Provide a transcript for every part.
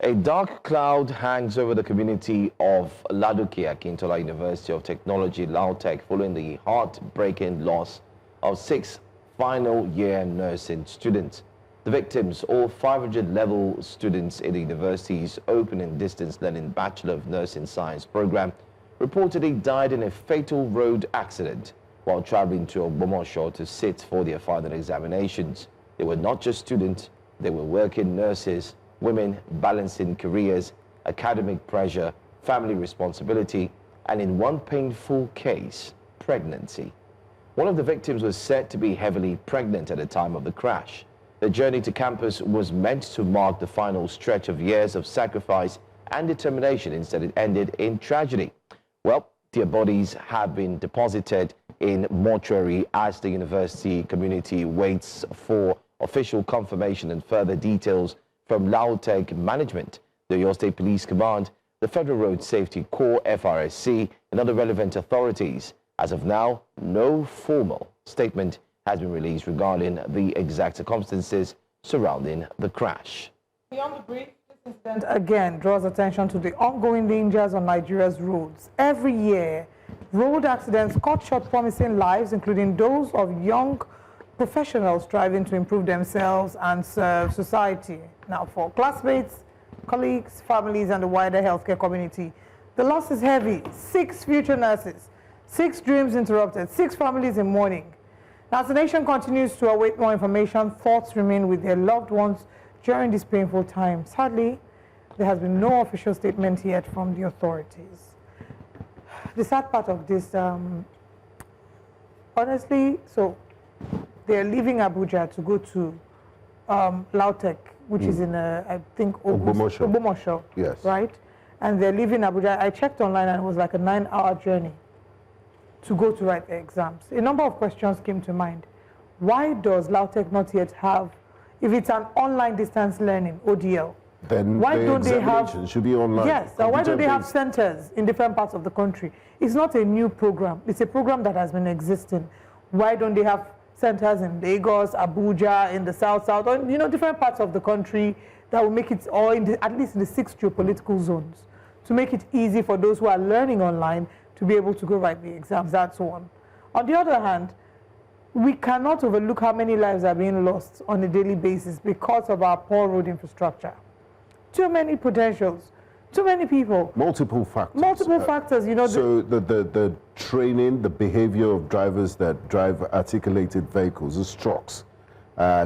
A dark cloud hangs over the community of Lautech at Kintola University of Technology, Lautech, following the heartbreaking loss of 6 final-year nursing students. The victims, all 500-level students in the university's open and distance learning Bachelor of Nursing Science program, reportedly died in a fatal road accident while traveling to Ogbomoso to sit for their final examinations. They were not just students, they were working nurses, women balancing careers, academic pressure, family responsibility, and in one painful case, pregnancy. One of the victims was said to be heavily pregnant at the time of the crash. The journey to campus was meant to mark the final stretch of years of sacrifice and determination. Instead, it ended in tragedy. Well, their bodies have been deposited in mortuary as the university community waits for official confirmation and further details from Lautech management, the Oyo State Police Command, the Federal Road Safety Corps, FRSC, and other relevant authorities. As of now, no formal statement has been released regarding the exact circumstances surrounding the crash. Beyond the brief, this incident again draws attention to the ongoing dangers on Nigeria's roads. Every year, road accidents cut short promising lives, including those of young professionals striving to improve themselves and serve society. Now, for classmates, colleagues, families, and the wider healthcare community, the loss is heavy. 6 future nurses, 6 dreams interrupted, 6 families in mourning. Now, as the nation continues to await more information, thoughts remain with their loved ones during this painful time. Sadly, there has been no official statement yet from the authorities. The sad part of this, honestly, so they're leaving Abuja to go to Lautech, which is in, I think, Ogbomoso. Yes. Right? And they're leaving Abuja. I checked online and it was like a 9-hour journey to go to write the exams. A number of questions came to mind. Why does Lautech not yet have, if it's an online distance learning, ODL, then why the don't they have, should be online. yes, why don't they have centers in different parts of the country? It's not a new program. It's a program that has been existing. Why don't they have centers in Lagos, Abuja, in the south, or different parts of the country that will make it, or in at least in the 6 geopolitical zones, to make it easy for those who are learning online to be able to go write the exams. That's one. On the other hand, we cannot overlook how many lives are being lost on a daily basis because of our poor road infrastructure. Too many potentials, too many people. Multiple factors. Multiple factors, So the training, the behavior of drivers that drive articulated vehicles, the trucks,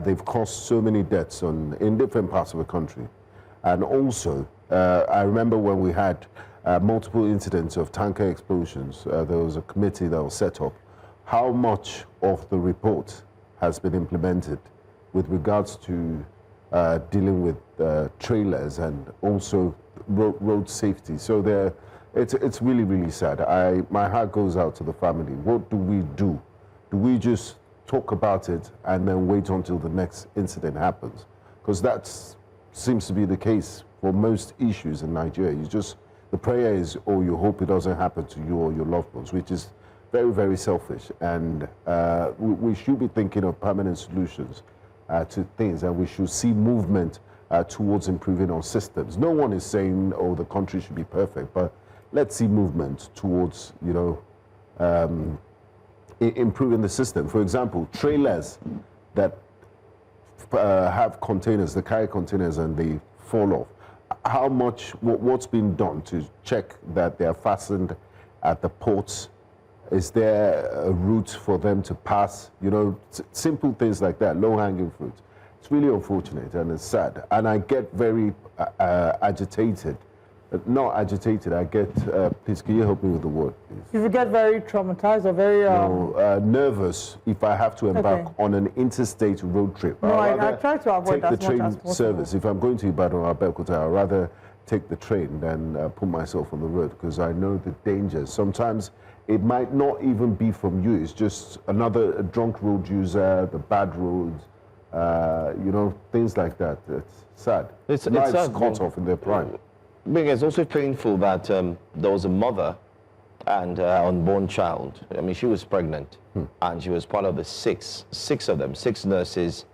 they've caused so many deaths in different parts of the country. And also, I remember when we had multiple incidents of tanker explosions, there was a committee that was set up. How much of the report has been implemented with regards to dealing with trailers and also road safety? So it's really, really sad. My heart goes out to the family. What do we do? Do we just talk about it and then wait until the next incident happens? Because that seems to be the case for most issues in Nigeria. The prayer is, or you hope it doesn't happen to you or your loved ones, which is very, very selfish. And we should be thinking of permanent solutions to things, and we should see movement towards improving our systems. No one is saying, oh, the country should be perfect, but let's see movement towards, improving the system. For example, trailers that have containers, they carry containers and they fall off. How much, what's been done to check that they are fastened at the ports? Is there a route for them to pass? Simple things like that, low-hanging fruit. It's really unfortunate and it's sad. And I get very agitated. Not agitated, I get, please, can you help me with the word, please? You get very traumatized or very... nervous if I have to embark on an interstate road trip. No, I try to avoid take as the much train as possible. service. If I'm going to Ibadan or Abeokuta, I'd rather take the train than put myself on the road, because I know the dangers. Sometimes it might not even be from you. It's just a drunk road user, the bad roads, things like that. It's sad. It's sad, cut off in their prime. It's also painful that there was a mother and unborn child. I mean, she was pregnant, and she was part of the six of them, 6 nurses.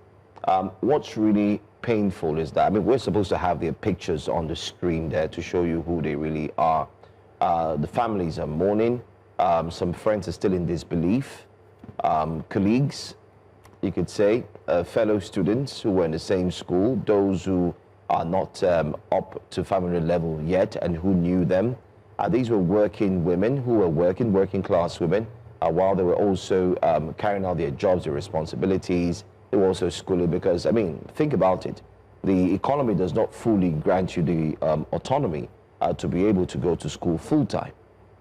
What's really painful is that, I mean, we're supposed to have their pictures on the screen there to show you who they really are. The families are mourning. Some friends are still in disbelief. Colleagues, you could say, fellow students who were in the same school, those who are not up to family level yet and who knew them. These were working women who were working class women, while they were also carrying out their jobs, their responsibilities. They were also schooling because, I mean, think about it. The economy does not fully grant you the autonomy to be able to go to school full-time.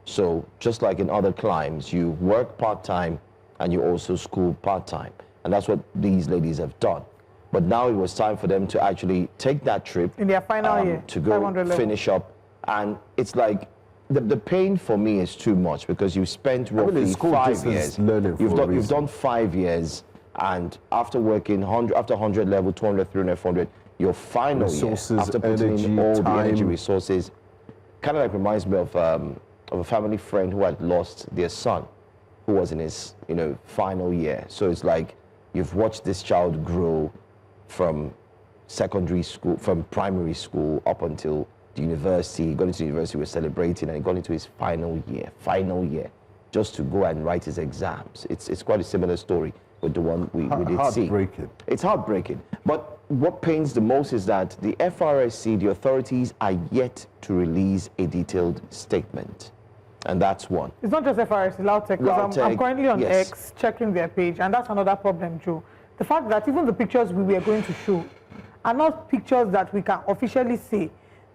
So just like in other climes, you work part-time and you also school part-time. And that's what these ladies have done. But now it was time for them to actually take that trip in their final year to go finish up. And it's like, the pain for me is too much because you spent roughly 5 years. You've done 5 years, and after working 100 level, 200, 300, 400, your final year, after putting in all the energy, resources, kind of like reminds me of a family friend who had lost their son, who was in his final year. So it's like you've watched this child grow from secondary school, from primary school up until the university. He got into university, we're celebrating, and he got into his final year, just to go and write his exams. It's quite a similar story with the one we did see. Heartbreaking. It's heartbreaking. But what pains the most is that the FRSC, the authorities, are yet to release a detailed statement. And that's one. It's not just FRSC, Lautech, because I'm currently on X checking their page, and that's another problem, Joe. The fact that even the pictures we were going to show are not pictures that we can officially say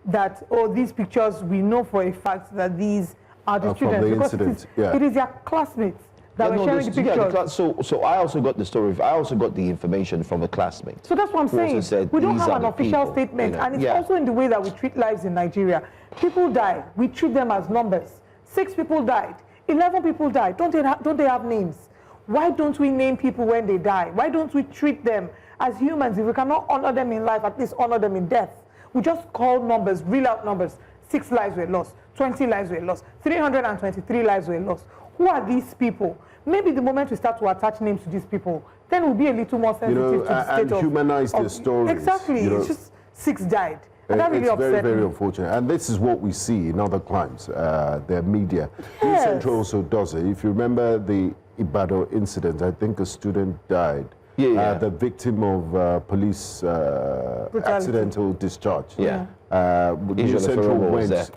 that, oh, these pictures, we know for a fact that these are the students. Because it is their classmates that were sharing the pictures. So I also got the story, I also got the information from a classmate. So that's what I'm saying. Said, we don't have an official statement, and it's also in the way that we treat lives in Nigeria. People die, we treat them as numbers. 6 people died, 11 people died. Don't they have names? Why don't we name people when they die? Why don't we treat them as humans? If we cannot honor them in life, at least honor them in death. We just call numbers, real out numbers. 6 lives were lost, 20 lives were lost, 323 lives were lost. Who are these people? Maybe the moment we start to attach names to these people, then we'll be a little more sensitive to the state and humanize their stories. Exactly. It's just 6 died. And that really it's upset very, very me. unfortunate. And this is what we see in other climes, their media. News Central also does it. If you remember the Ibadan incident, I think a student died. The victim of police accidental discharge.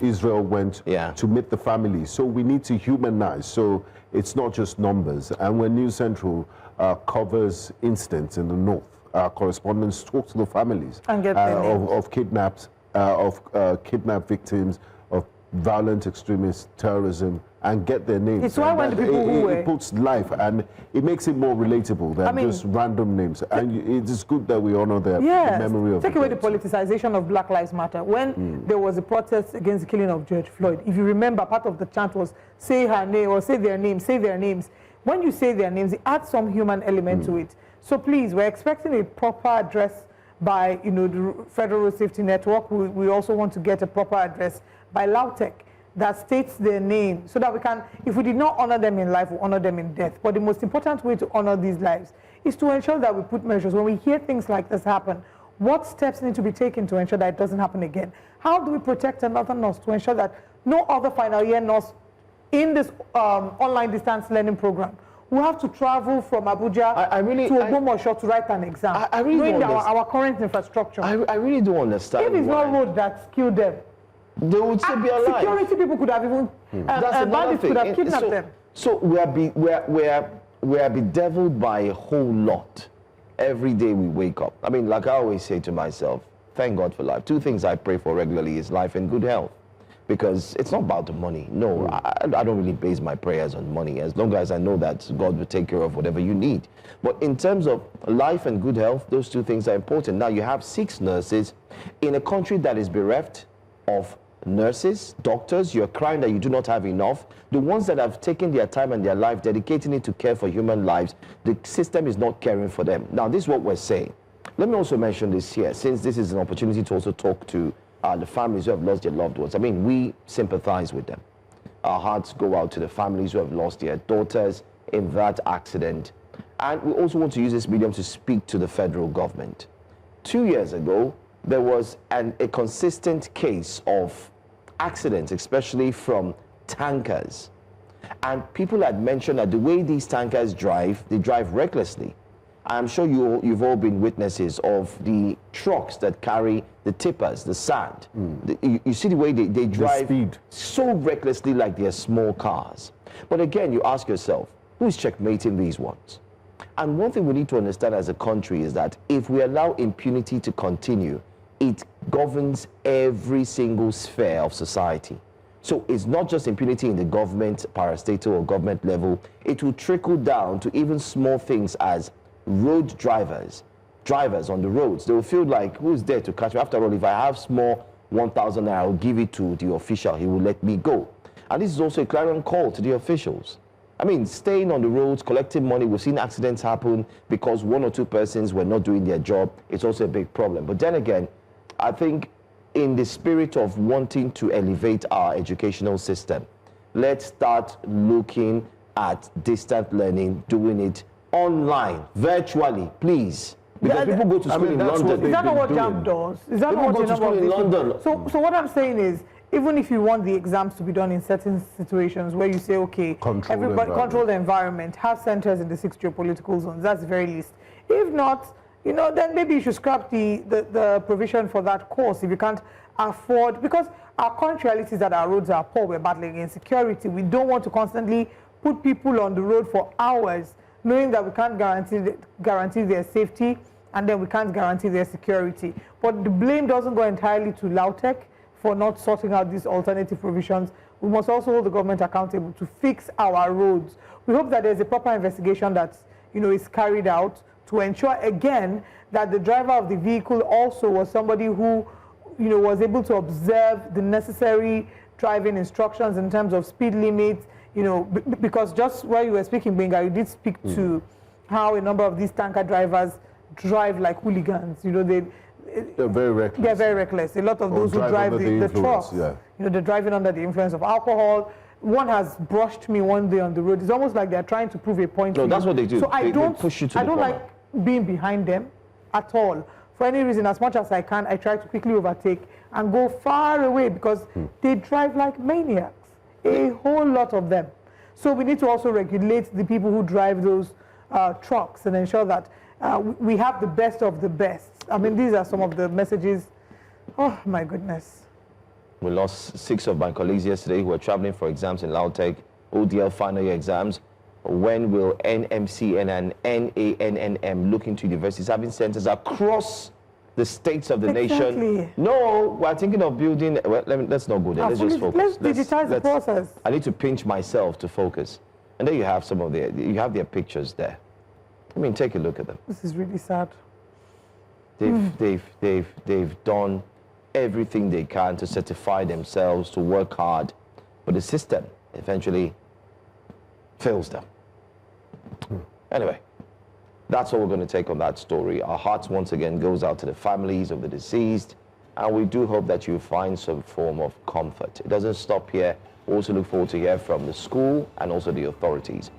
Israel went to meet the family. So we need to humanize. So it's not just numbers. And when News Central covers incidents in the north, our correspondents talk to the families and get of kidnapped victims of violent extremist terrorism and get their names. It's why when the people who it puts life, and it makes it more relatable than just random names. And it is good that we honor the memory of Take away the politicization of Black Lives Matter. When there was a protest against the killing of George Floyd, if you remember, part of the chant was say her name or say their names, say their names. When you say their names, it adds some human element to it. So please, we're expecting a proper address by the Federal Road Safety Network. We also want to get a proper address by Lautech that states their name, so that we can, if we did not honor them in life, we honor them in death. But the most important way to honor these lives is to ensure that we put measures. When we hear things like this happen, what steps need to be taken to ensure that it doesn't happen again? How do we protect another nurse to ensure that no other final year nurse in this online distance learning program we have to travel from Abuja to Ogbomoso to write an exam, knowing our current infrastructure? I really don't understand. If it's not road that killed them, they would still be alive. Security people could have even, bandits could have kidnapped them. So we are bedeviled by a whole lot every day we wake up. I mean, like I always say to myself, thank God for life. 2 things I pray for regularly is life and good health. Because it's not about the money. No, I don't really base my prayers on money, as long as I know that God will take care of whatever you need. But in terms of life and good health, those 2 things are important. Now, you have 6 nurses in a country that is bereft of nurses, doctors. You're crying that you do not have enough. The ones that have taken their time and their life, dedicating it to care for human lives, the system is not caring for them. Now, this is what we're saying. Let me also mention this here, since this is an opportunity to also talk to the families who have lost their loved ones. I mean, we sympathize with them. Our hearts go out to the families who have lost their daughters in that accident. And we also want to use this medium to speak to the federal government. 2 years ago, there was a consistent case of accidents, especially from tankers. And people had mentioned that the way these tankers drive, they drive recklessly. I'm sure you've all been witnesses of the trucks that carry the tippers, the sand. You see the way they drive so recklessly, like they're small cars. But again, you ask yourself, who is checkmating these ones? And one thing we need to understand as a country is that if we allow impunity to continue, it governs every single sphere of society. So it's not just impunity in the government, parastatal or government level. It will trickle down to even small things as road drivers on the roads. They will feel like, who's there to catch me? After all, if I have small 1,000 naira, I'll give it to the official. He will let me go. And this is also a clarion call to the officials. I mean, staying on the roads, collecting money, we've seen accidents happen because one or two persons were not doing their job. It's also a big problem. But then again, I think in the spirit of wanting to elevate our educational system, let's start looking at distant learning, doing it online, virtually, please. Because people go to school in London. Is that not what JAMB does? Is that People not go what to school in London. So what I'm saying is, even if you want the exams to be done in certain situations where you say, okay, everybody control the environment, have centers in the 6 geopolitical zones, that's the very least. If not, then maybe you should scrap the provision for that course if you can't afford, because our current reality is that our roads are poor, we're battling against security. We don't want to constantly put people on the road for hours, knowing that we can't guarantee their safety, and then we can't guarantee their security. But the blame doesn't go entirely to Lautech for not sorting out these alternative provisions. We must also hold the government accountable to fix our roads. We hope that there's a proper investigation that is carried out to ensure again that the driver of the vehicle also was somebody who was able to observe the necessary driving instructions in terms of speed limits, because just while you were speaking, Gbenga, you did speak to how a number of these tanker drivers drive like hooligans. They're very reckless. They're very reckless. A lot of those who drive the trucks, they're driving under the influence of alcohol. One has brushed me one day on the road. It's almost like they're trying to prove a point. No, that's what they do. So they push you to I don't like being behind them at all. For any reason, as much as I can, I try to quickly overtake and go far away because they drive like maniacs, a whole lot of them. So we need to also regulate the people who drive those trucks and ensure that we have the best of the best. I mean, these are some of the messages. Oh, my goodness. We lost 6 of my colleagues yesterday who were traveling for exams in Lautech, ODL final year exams. When will NMC and NANNM look into universities having centers across the states of the nation? No, we're thinking of building. Well, let's not go there. Let's just focus. Let's digitize the process. I need to pinch myself to focus. And then you have some of you have their pictures there. I mean, take a look at them. This is really sad. They've done everything they can to certify themselves, to work hard, but the system eventually fails them. Anyway, that's all we're going to take on that story. Our hearts once again goes out to the families of the deceased, and we do hope that you find some form of comfort. It doesn't stop here. We also look forward to hear from the school and also the authorities.